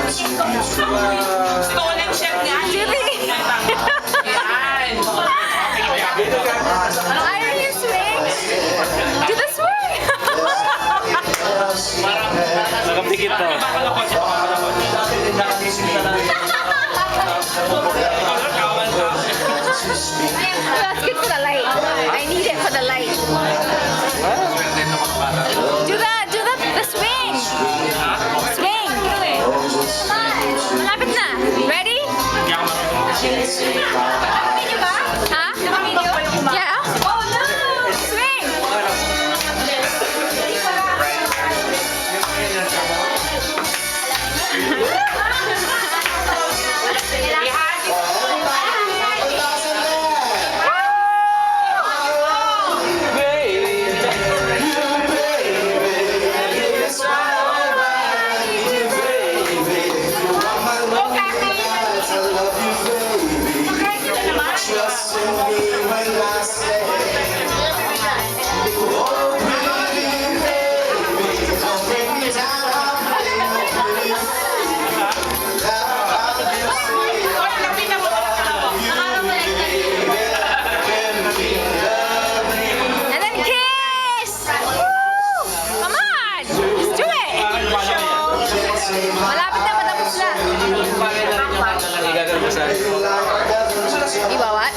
Stolen shell niya. Irene swing! Do the swing! Nakapikit to. That's good for the light. I need it for the light. Do the swing! Swing! Come on! Malapit na. Ready? Naka-video ba? Ha? Naka-video? Yeah. Oh no! Swing! And then kiss! Woo! Come on! Let's do it! Malapit na matapos na. Iba what?